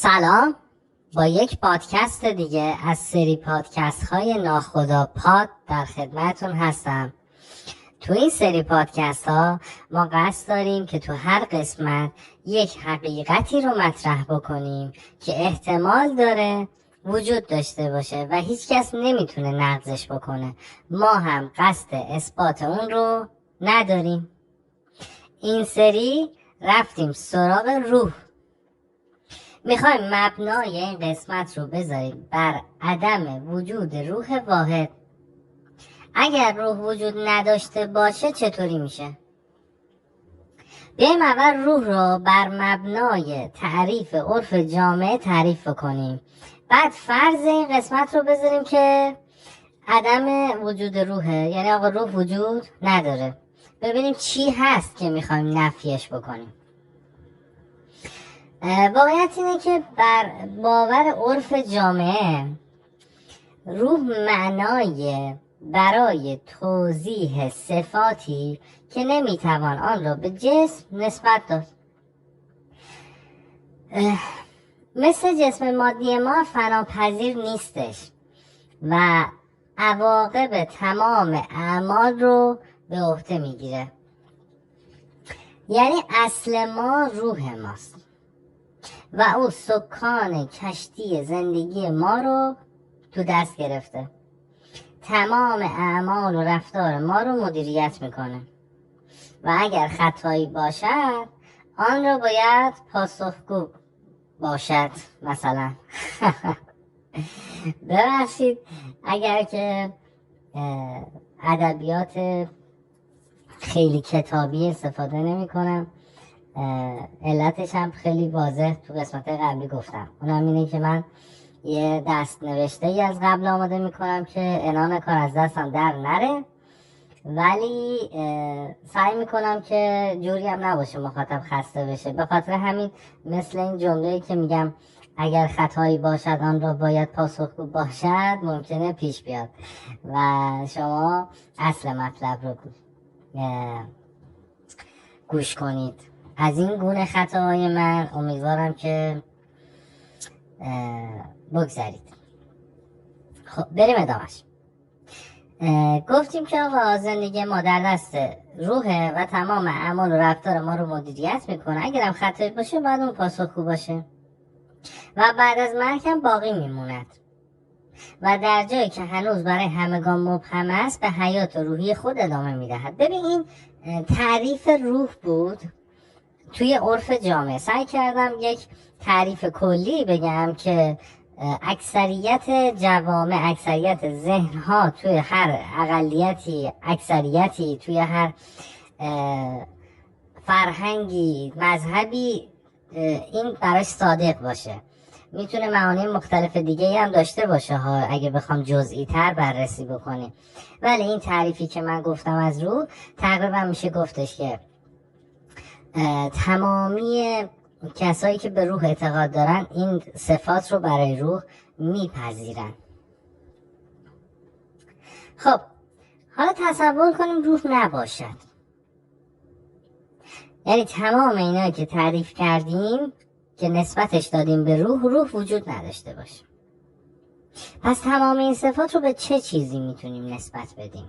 سلام، با یک پادکست دیگه از سری پادکست های ناخدا پاد در خدمتون هستم. تو این سری پادکست ها ما قصد داریم که تو هر قسمت یک حقیقتی رو مطرح بکنیم که احتمال داره وجود داشته باشه و هیچ کس نمیتونه نقضش بکنه. ما هم قصد اثبات اون رو نداریم. این سری رفتیم سراغ روح. میخوایم مبنای این قسمت رو بذاریم بر عدم وجود روح واحد. اگر روح وجود نداشته باشه چطوری میشه؟ بیایم اول روح رو بر مبنای تعریف عرف جامعه تعریف کنیم، بعد فرض این قسمت رو بذاریم که عدم وجود روحه، یعنی آقا روح وجود نداره. ببینیم چی هست که میخوایم نفیش بکنیم. واقعیت اینه که بر باور عرف جامعه روح معنای برای توضیح صفاتی که نمیتوان آن را به جسم نسبت داد. مثل جسم مادی ما فناپذیر نیستش و عواقب تمام اعمال رو به عهده میگیره. یعنی اصل ما روح ماست و او سکان کشتی زندگی ما رو تو دست گرفته. تمام اعمال و رفتار ما رو مدیریت میکنه و اگر خطایی باشد آن رو باید پاسخگو باشد. مثلا ببخشید اگر که ادبیات خیلی کتابی استفاده نمی کنم، علتش هم خیلی واضح تو قسمت قبلی گفتم. اونم اینه که من یه دست نوشته ای از قبل آماده میکنم که عنوان کار از دستم در نره، ولی سعی میکنم که جوری هم نباشه مخاطب خسته بشه. به خاطر همین مثل این جمله‌ای که میگم اگر خطایی باشد آن را باید پاسخگو باشد ممکنه پیش بیاد و شما اصل مطلب رو گوش کنید. از این گونه خطاهای من امیدوارم که بگذارید. خب بریم ادامهش. گفتیم که آقا زندگی ما در دست روحه و تمام اعمال و رفتار ما رو مدیریت میکنه. اگر هم خطایی باشه باید اون پاسخگو باشه و بعد از مرگ هم باقی میموند و در جایی که هنوز برای همگان مبهم است به حیات روحی خود ادامه میدهد. ببین این تعریف روح بود توی عرف جامعه. سعی کردم یک تعریف کلی بگم که اکثریت جوامع، اکثریت ذهنها توی هر اقلیتی، اکثریتی توی هر فرهنگی، مذهبی این براش صادق باشه. میتونه معانی مختلف دیگه هم داشته باشه ها اگه بخوام جزئی تر بررسی بکنیم، ولی این تعریفی که من گفتم از روح تقریبا میشه گفتش که تمامی کسایی که به روح اعتقاد دارن این صفات رو برای روح میپذیرن. خب حالا تصور کنیم روح نباشد، یعنی تمام اینا که تعریف کردیم که نسبتش دادیم به روح وجود نداشته باشه. پس تمام این صفات رو به چه چیزی میتونیم نسبت بدیم؟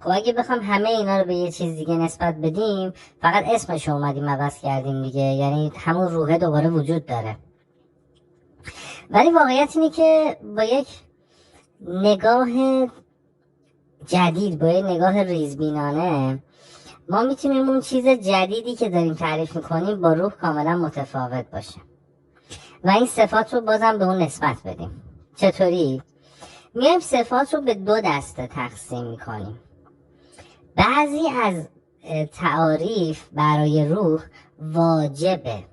خب اگه بخوام همه اینا رو به یه چیز دیگه نسبت بدیم فقط اسمش رو اومدیم عوض کردیم دیگه، یعنی همون روحه دوباره وجود داره. ولی واقعیت اینه که با یک نگاه جدید، با یک نگاه ریزبینانه ما میتونیم اون چیز جدیدی که داریم تعریف میکنیم با روح کاملا متفاوت باشه و این صفات رو بازم به اون نسبت بدیم. چطوری؟ میایم صفات رو به دو دسته تقسیم میکنیم. بعضی از تعاریف برای روح واجبه،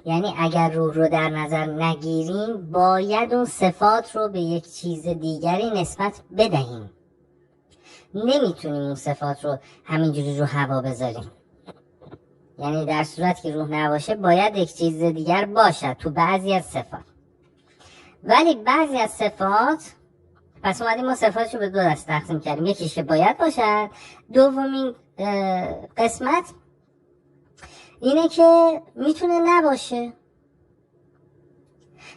یعنی اگر روح رو در نظر نگیریم باید اون صفات رو به یک چیز دیگری نسبت بدهیم. نمیتونیم اون صفات رو همینجوری رو هوا بذاریم. یعنی در صورت که روح نباشه باید یک چیز دیگر باشد تو بعضی از صفات. ولی بعضی از صفات، پس اومدیم ما صفاتش رو به دو دسته تقسیم کردیم. یکیش که باید باشد، دومین قسمت اینه که میتونه نباشه.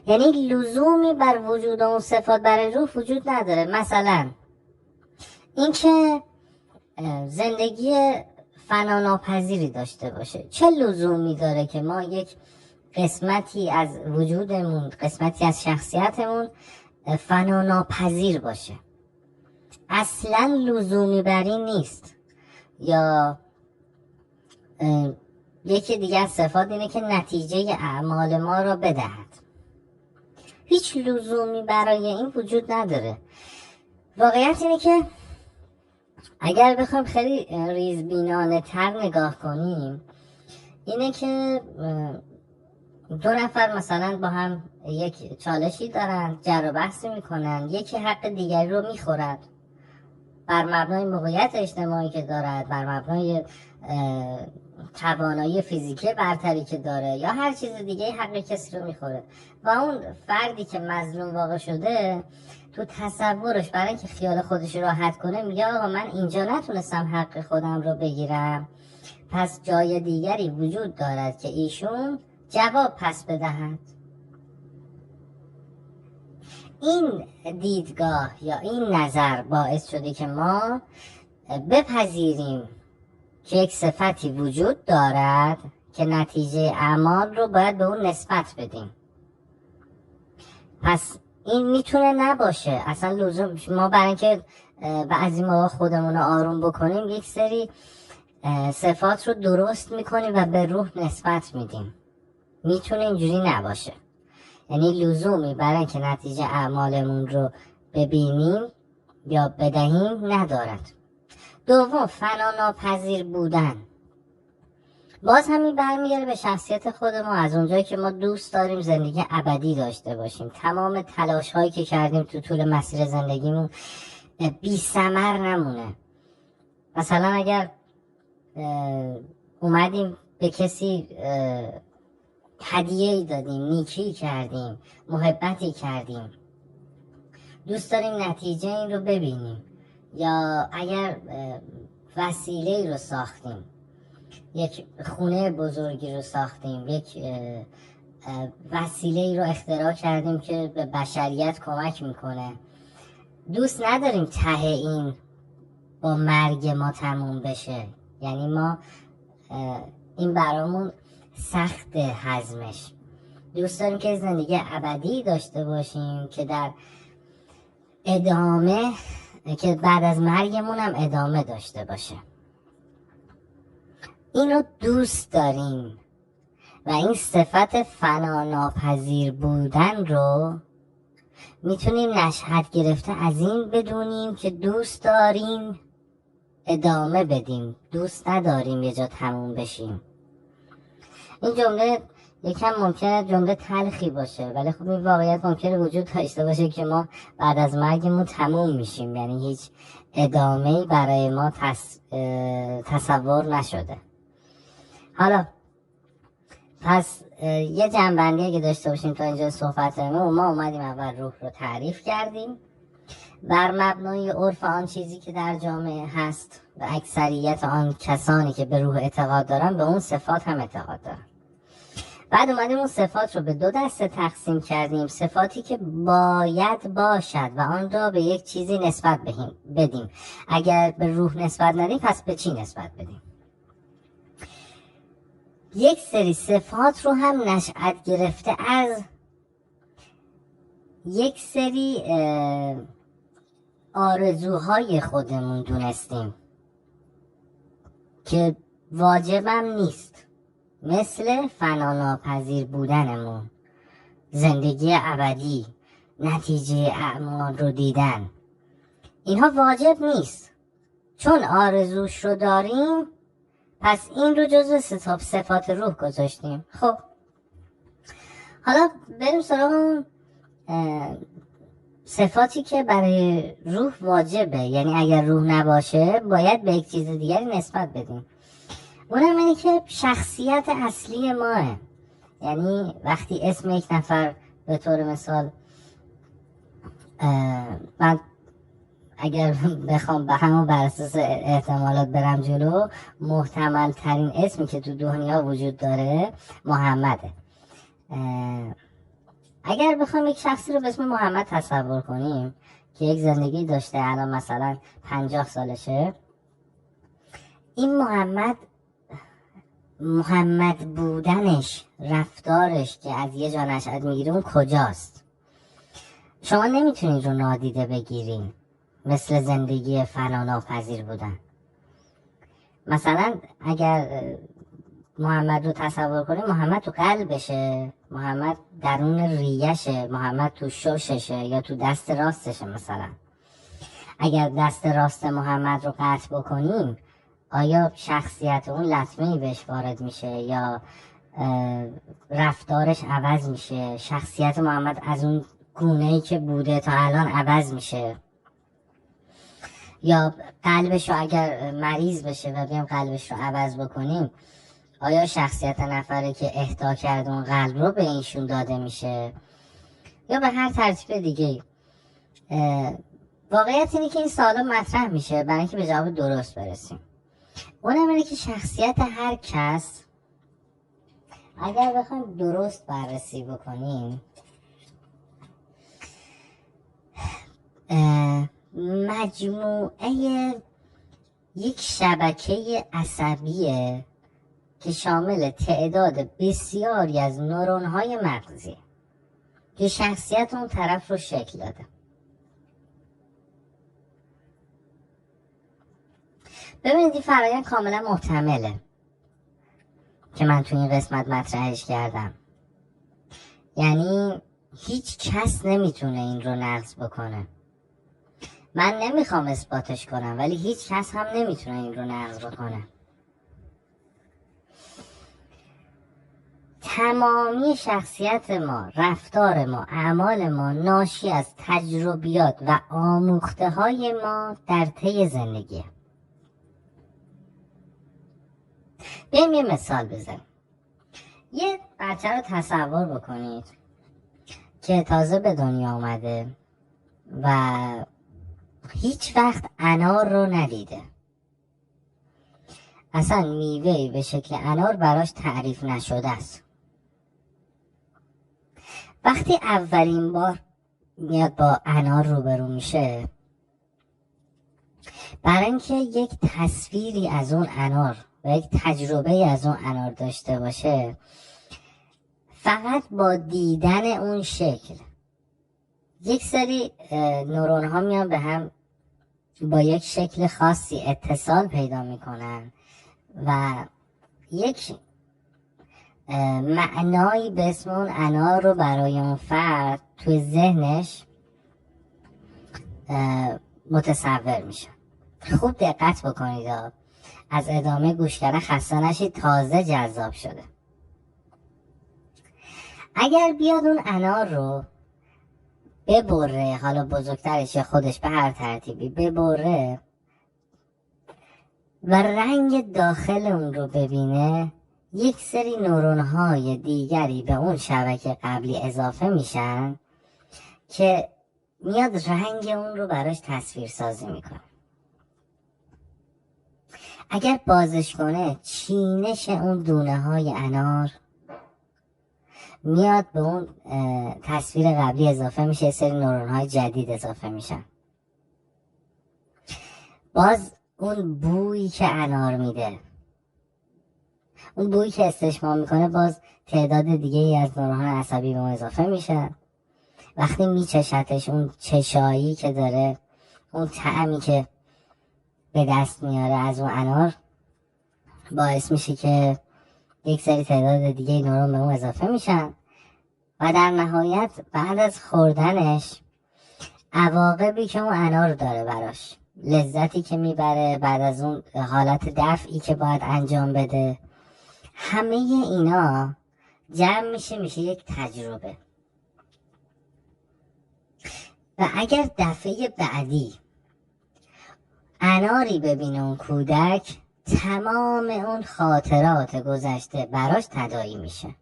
یعنی لزومی بر وجود اون صفات برای روح وجود نداره. مثلا اینکه زندگی فناناپذیری داشته باشه، چه لزومی داره که ما یک قسمتی از وجودمون، قسمتی از شخصیتمون فناناپذیر باشه؟ اصلا لزومی بر این نیست. یا یکی دیگه از صفات اینه که نتیجه اعمال ما را بدهد. هیچ لزومی برای این وجود نداره. واقعیت اینه که اگر بخوایم خیلی ریزبینانه تر نگاه کنیم، اینه که دو نفر مثلا با هم یک چالشی دارن، جر و بحثی میکنن، یکی حق دیگری رو میخورد بر مبنای موقعیت اجتماعی که دارد، بر مبنای توانایی فیزیکی برتری که داره، یا هر چیز دیگه حق کسی رو میخوره و اون فردی که مظلوم واقع شده تو تصورش برای اینکه خیال خودش راحت کنه میگه آقا من اینجا نتونستم حق خودم رو بگیرم، پس جای دیگری وجود دارد که ایشون جواب پس بدهد. این دیدگاه یا این نظر باعث شده که ما بپذیریم که یک صفتی وجود دارد که نتیجه اعمال رو باید به اون نسبت بدیم. پس این میتونه نباشه اصلا لزوم. ما برای اینکه بعضی ما خودمون رو آروم بکنیم یک سری صفات رو درست میکنیم و به روح نسبت میدیم. میتونه اینجوری نباشه. یعنی لزومی برای اینکه نتیجه اعمالمون رو ببینیم یا بدهیم ندارد. دوم، فناناپذیر بودن. باز همین برمیگره به شخصیت خود ما. از اونجایی که ما دوست داریم زندگی ابدی داشته باشیم، تمام تلاش هایی که کردیم تو طول مسیر زندگیمون بی ثمر نمونه. مثلا اگر اومدیم به کسی هدیه‌ای دادیم، نیکی کردیم، محبتی کردیم، دوست داریم نتیجه این رو ببینیم. یا اگر وسیله‌ای رو ساختیم، یک خونه بزرگی رو ساختیم، یک وسیله‌ای رو اختراع کردیم که به بشریت کمک میکنه، دوست نداریم ته این با مرگ ما تموم بشه. یعنی ما این برامون سخت هضمش. دوست داریم که زندگی ابدی داشته باشیم که در ادامه، که بعد از مرگمون هم ادامه داشته باشه. این رو دوست داریم و این صفت فناناپذیر بودن رو میتونیم نشأت گرفته از این بدونیم که دوست داریم ادامه بدیم، دوست نداریم یه جا تموم بشیم. این جمله یکم ممکنه جمله تلخی باشه، ولی خب این واقعیت ممکنه وجود داشته باشه که ما بعد از مرگمون تموم میشیم. یعنی هیچ ادامه‌ای برای ما تصور نشده. حالا پس یه جنبندی اگه داشته باشیم تا اینجا صحبتمون، ما اومدیم اول روح رو تعریف کردیم بر مبنای عرف آن چیزی که در جامعه هست و اکثریت آن کسانی که به روح اعتقاد دارن به اون صفات هم اعتقاد دارن. بعد اومدیم اون صفات رو به دو دسته تقسیم کردیم: صفاتی که باید باشد و آن را به یک چیزی نسبت بدیم. اگر به روح نسبت ندیم پس به چی نسبت بدیم؟ یک سری صفات رو هم نشأت گرفته از یک سری آرزوهای خودمون دونستیم که واجبم نیست، مثل فناناپذیر بودنمون، زندگی ابدی، نتیجه اعمال رو دیدن. اینها واجب نیست، چون آرزوش رو داریم پس این رو جزو صفات روح گذاشتیم. خب حالا بریم سراغ اون صفاتی که برای روح واجبه، یعنی اگر روح نباشه باید به یک چیز دیگری نسبت بدیم. اونم اینه که شخصیت اصلی ماه. یعنی وقتی اسم یک نفر، به طور مثال من اگر بخوام به همون بر اساس احتمالات برم جلو، محتمل ترین اسمی که تو دنیا وجود داره محمده. اگر بخوایم یک شخصی رو به اسم محمد تصور کنیم که یک زندگی داشته، الان مثلا 50 سالشه، این محمد بودنش، رفتارش که از یه جا نشأت میگیره، اون کجاست؟ شما نمیتونید رو نادیده بگیرین، مثل زندگی فناناپذیر بودن. مثلا اگر محمد رو تصور کنیم، محمد تو قلبشه، محمد درون ریشه، محمد تو شششه یا تو دست راستشه. مثلا اگر دست راست محمد رو قطع بکنیم، آیا شخصیت اون لطمه‌ای بهش وارد میشه یا رفتارش عوض میشه؟ شخصیت محمد از اون گونه‌ای که بوده تا الان عوض میشه؟ یا قلبش رو اگر مریض بشه و بیم قلبش رو عوض بکنیم، آیا شخصیت نفره که اهدا کرد اون قلب رو به اینشون داده میشه؟ یا به هر ترتیب دیگه. واقعیت اینه که این سوالا مطرح میشه برای اینکه به جواب درست برسیم. اونم اینه که شخصیت هر کس اگر بخوایم درست بررسی بکنیم، مجموعه یک شبکه عصبیه که شامل تعداد بسیاری از نورون‌های مغزی که شخصیت اون طرف رو شکل داده. ببینید این فرآیند کاملا محتمله که من تو این قسمت مطرحش کردم. یعنی هیچ کس نمیتونه این رو نقض بکنه. من نمیخوام اثباتش کنم، ولی هیچ کس هم نمیتونه این رو نقض بکنه. تمامی شخصیت ما، رفتار ما، اعمال ما ناشی از تجربیات و آموخته های ما در طی زندگی. بیایم یه مثال بزنیم. یه بچه رو تصور بکنید که تازه به دنیا آمده و هیچ وقت انار رو ندیده. اصلا میوه‌ای به شکل انار براش تعریف نشده است. وقتی اولین بار میاد با انار روبرو میشه، برای اینکه یک تصویری از اون انار و یک تجربه از اون انار داشته باشه، فقط با دیدن اون شکل یک سری نورون ها میان به هم با یک شکل خاصی اتصال پیدا میکنن و یک معنایی به اسم اون انار رو برای اون فرد توی ذهنش متصور میشه. خوب دقت بکنید، از ادامه گوش کردن خسته نشید، تازه جذاب شده. اگر بیاد اون انار رو ببره، حالا بزرگترش یا خودش به هر ترتیبی ببره و رنگ داخل اون رو ببینه، یک سری نورون‌های دیگری به اون شبکه قبلی اضافه میشن که میاد رنگ اون رو براش تصویر سازی میکنه. اگر بازش کنه، چینش اون دونه های انار میاد به اون تصویر قبلی اضافه میشه، یه سری نورون های جدید اضافه میشن. باز اون بویی که انار میده، اون بویی که استشمام میکنه، باز تعداد دیگه ای از نورون های عصبی به اون اضافه میشه. وقتی میچشتش، اون چشایی که داره، اون طعمی که به دست میاره از اون انار، باعث میشه که یک سری تعداد دیگه نورون به اون اضافه میشن و در نهایت بعد از خوردنش عواقبی که اون انار داره براش، لذتی که میبره بعد از اون حالت دفعی که باید انجام بده، همه اینا جمع میشه یک تجربه. و اگر دفعه بعدی اناری ببینه اون کودک، تمام اون خاطرات گذشته براش تداعی میشه.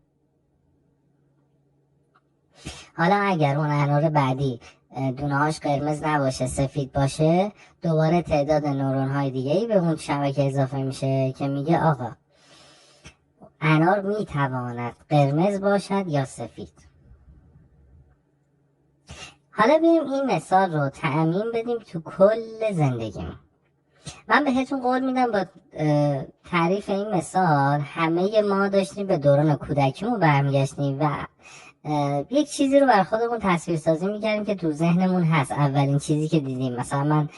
حالا اگر اون انار بعدی دونهاش قرمز نباشه، سفید باشه، دوباره تعداد نورون های دیگه‌ای به اون شبکه اضافه میشه که میگه آقا انار میتواند قرمز باشد یا سفید. حالا بیایم این مثال رو تعمیم بدیم تو کل زندگیم. من بهتون قول میدم با تعریف این مثال همه ما داشتیم به دوران کودکیمون برمیگشتیم و یک چیزی رو بر خودمون تصویر سازی میکردیم که تو ذهنمون هست. اولین چیزی که دیدیم، مثلا من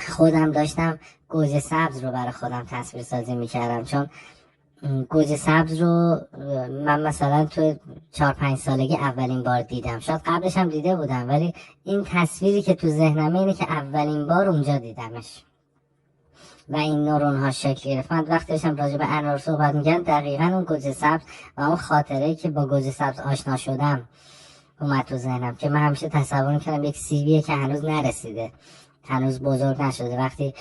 خودم داشتم گوجه سبز رو برای خودم تصویر سازی میکردم، چون گوجه سبز رو من مثلا تو 4-5 سالگی اولین بار دیدم. شاید قبلش هم دیده بودم، ولی این تصویری که تو ذهنمه اینه که اولین بار اونجا دیدمش و این نورون ها شکل گرفت. من وقتی داشتم راجع به انار صحبت می‌کردم، دقیقاً اون گوجه سبز و اون خاطره‌ای که با گوجه سبز آشنا شدم اومد تو ذهنم، که من همیشه تصور می‌کردم یک سیبیه که هنوز نرسیده، هنوز بزرگ نشده. وقتی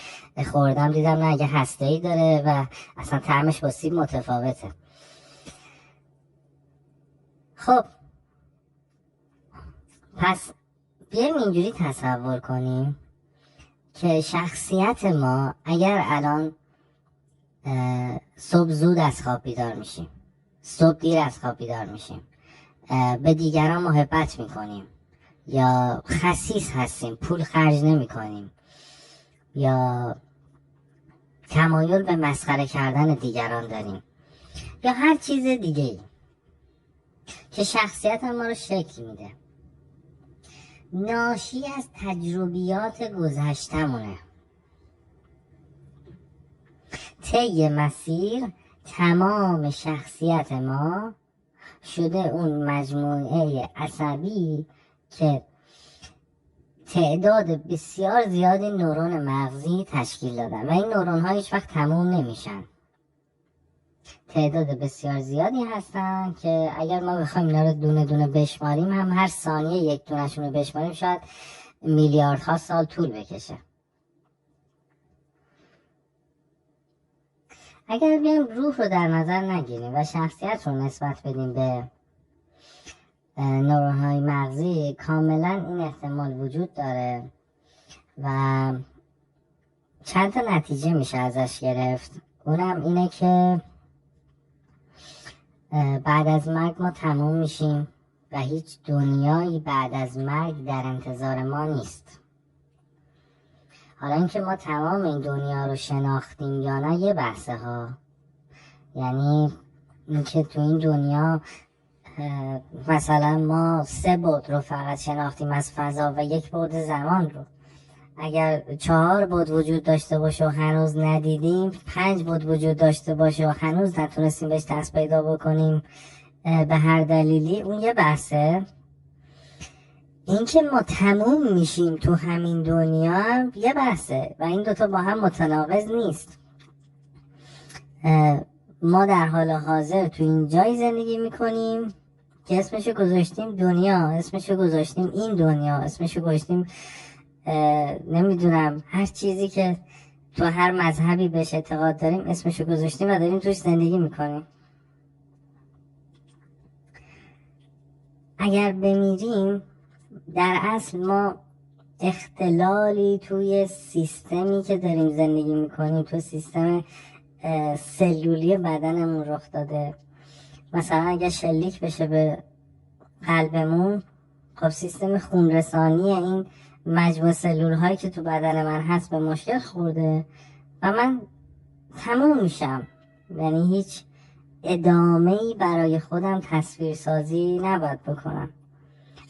خوردم دیدم نه، اگه هسته‌ای داره و اصلا طعمش با سیب متفاوته. خب پس بیایم اینجوری تصور کنیم که شخصیت ما اگر الان صبح زود از خواب بیدار میشیم، صبح دیر از خواب بیدار میشیم، به دیگران محبت میکنیم یا خسیس هستیم، پول خرج نمی کنیم یا تمایل به مسخره کردن دیگران داریم یا هر چیز دیگه ای که شخصیت ما رو شکل میده، ناشی از تجربیات گذشتمونه. طی مسیر تمام شخصیت ما شده اون مجموعه عصبی که تعداد بسیار زیادی نورون مغزی تشکیل دادن و این نورون ها هیچ وقت تموم نمیشن. تعداد بسیار زیادی هستن که اگر ما بخوایم اینا رو دونه دونه بشماریم هم هر ثانیه یک دونشون رو بشماریم شاید میلیاردها سال طول بکشه. اگر بیایم روح رو در نظر نگیریم و شخصیت رو نسبت بدیم به نورون‌های مغزی، کاملا این احتمال وجود داره و چند تا نتیجه میشه ازش گرفت. اونم اینه که بعد از مرگ ما تموم میشیم و هیچ دنیایی بعد از مرگ در انتظار ما نیست. حالا اینکه ما تمام این دنیا رو شناختیم یا نه یه بحثه ها، یعنی اینکه تو این دنیا مثلا ما 3 بعد رو فقط شناختیم از فضا و 1 بعد زمان رو. اگر 4 بعد وجود داشته باشه و هنوز ندیدیم، 5 بعد وجود داشته باشه و هنوز نتونستیم بهش دست پیدا بکنیم به هر دلیلی، اون یه بحثه. اینکه ما تموم میشیم تو همین دنیا هم یه بحثه و این دوتا با هم متناقض نیست. ما در حال حاضر تو این جای زندگی میکنیم که اسمشو گذاشتیم دنیا، اسمشو گذاشتیم این دنیا، اسمشو گذاشتیم نمیدونم هر چیزی که تو هر مذهبی بهش اعتقاد داریم اسمشو گذاشتیم و داریم توش زندگی میکنیم. اگر بمیریم در اصل ما اختلالی توی سیستمی که داریم زندگی میکنیم، تو سیستم سلولی بدنمون رخ داده. مثلا اگه شلیک بشه به قلبمون، خب سیستم خونرسانی این مجموع سلول هایی که تو بدن من هست به مشکل خورده و من تموم میشم. یعنی هیچ ادامه‌ای برای خودم تصویر سازی نباید بکنم.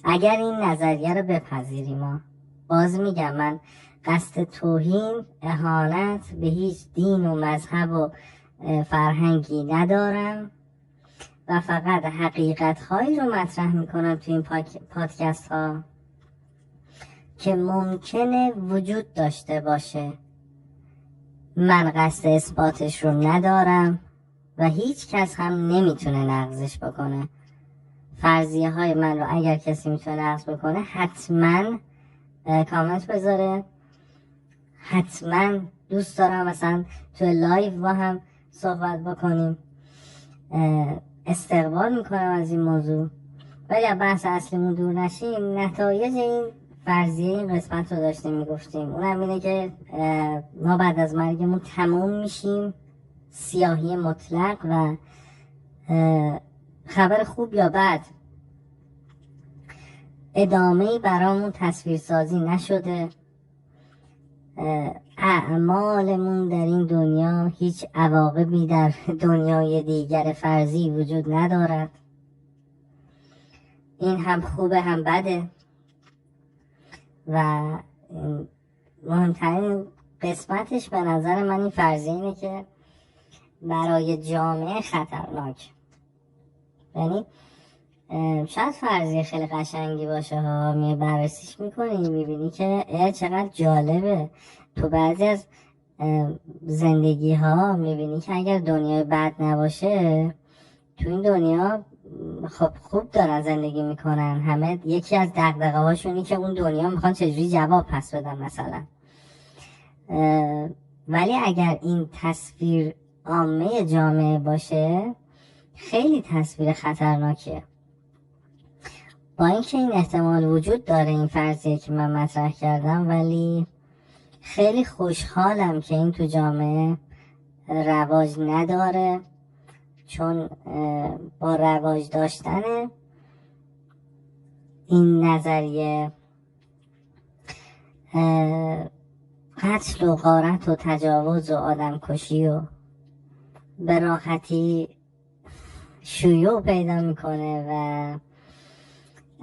اگر این نظریه رو بپذیریم، باز میگم من قصد توهین، اهانت به هیچ دین و مذهب و فرهنگی ندارم و فقط حقیقت هایی رو مطرح میکنم تو این پادکست ها که ممکنه وجود داشته باشه. من قصد اثباتش رو ندارم و هیچ کس هم نمیتونه نقضش بکنه. فرضیه های من رو اگر کسی میتونه نقض بکنه حتما کامنت بذاره. حتما دوست دارم مثلا تو لایو با هم صحبت بکنیم، استقبال میکنم از این موضوع. ولی بحث اصلیمون دور نشیم، نتایج این فرضیه این قسمت رو داشتیم میگفتیم. اونم اینه که ما بعد از مرگمون تموم میشیم، سیاهی مطلق. و خبر خوب یا بد، ادامه‌ای برامون تصویرسازی نشده. اعمالمون در این دنیا هیچ عواقبی در دنیای دیگر فرضی وجود ندارد. این هم خوبه هم بده و مهمترین قسمتش به نظر من این فرضیه اینه که برای جامعه خطرناک. یعنی شاید فرضیه خیلی قشنگی باشه ها، می بررسیش میکنی میبینی که چقدر جالبه. تو بعضی از زندگی ها میبینی که اگر دنیای بد نباشه، تو این دنیا خب خوب دارن زندگی میکنن. همه یکی از دغدغه هاشونی که اون دنیا میخوان چجوری جواب پس بدن مثلا. ولی اگر این تصویر عامه جامعه باشه خیلی تصویر خطرناکیه. با اینکه این احتمال وجود داره این فرضیه که من مطرح کردم، ولی خیلی خوشحالم که این تو جامعه رواج نداره، چون با رواج داشتن این نظریه قتل و غارت و تجاوز و آدم کشی و به راحتی شیوع پیدا میکنه و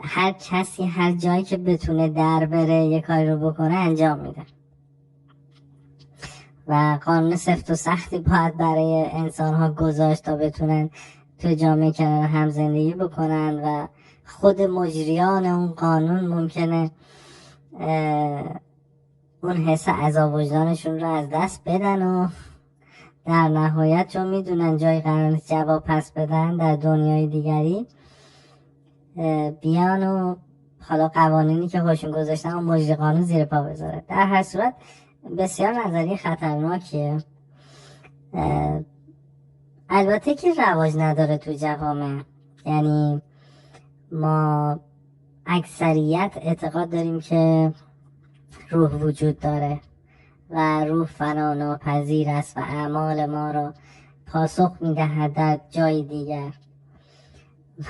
هر کسی هر جایی که بتونه در بره یه کاری رو بکنه انجام میده و قانون سفت و سختی باید برای انسان ها گذاشت تا بتونن تو جامعه کنار هم زندگی بکنن و خود مجریان اون قانون ممکنه اون حس عذاب وجدانشون رو از دست بدن و در نهایت چون میدونن جای قرار نیست جواب پس بدن در دنیای دیگری بیان و حالا قوانینی که خودشون گذاشتن و مجری قانون زیر پا بذاره. در هر صورت بسیار نظریه خطرناکیه. البته که رواج نداره تو جوامع. یعنی ما اکثریت اعتقاد داریم که روح وجود داره و روح فنا ناپذیر است و اعمال ما رو پاسخ میدهد در جای دیگر.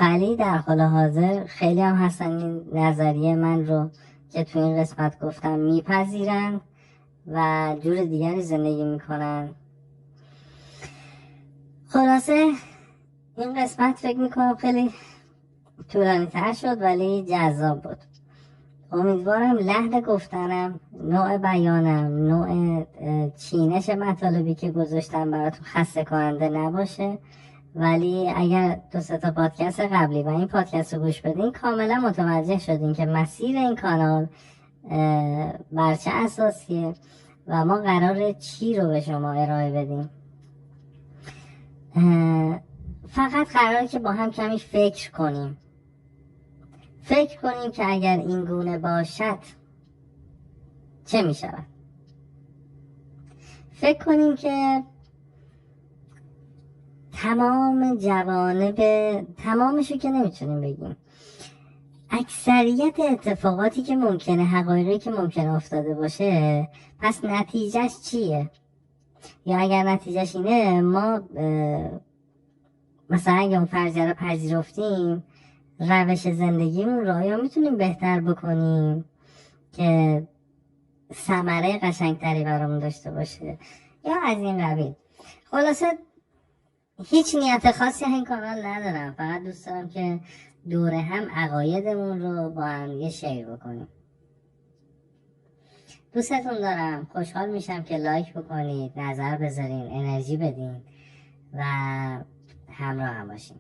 ولی در حال حاضر خیلی هم هستن این نظریه من رو که تو این قسمت گفتم میپذیرن و جور دیگری زندگی میکنن. خلاصه این قسمت فکر میکنم خیلی طولانی تر شد ولی جذاب بود. امیدوارم لحن گفتنم، نوع بیانم، نوع چینش مطالبی که گذاشتم براتون خسته کننده نباشه. ولی اگر 2-3 تا پادکست قبلی و این پادکست رو گوش بدین کاملا متوجه شدین که مسیر این کانال بر چه اساسیه و ما قراره چی رو به شما ارائه بدیم. فقط قراره که با هم کمی فکر کنیم که اگر این گونه باشد چه می شود. فکر کنیم که تمام جوانب، تمامشو که نمیتونیم بگیم، اکثریت اتفاقاتی که ممکنه، حقایقی که ممکنه افتاده باشه، پس نتیجهش چیه؟ یا اگر نتیجهش اینه ما مثلا اگه اون فرضیه رو پذیرفتیم روش زندگیمون رو یا میتونیم بهتر بکنیم که ثمره قشنگتری برامون داشته باشه یا از این قبیل. خلاصه هیچ نیت خاصی این کانال ندارم، فقط دوست دارم که دوره هم عقایدمون رو با هم یه شیر بکنیم. دوستتون دارم، خوشحال میشم که لایک بکنید، نظر بذارین، انرژی بدین و همراه هم باشین.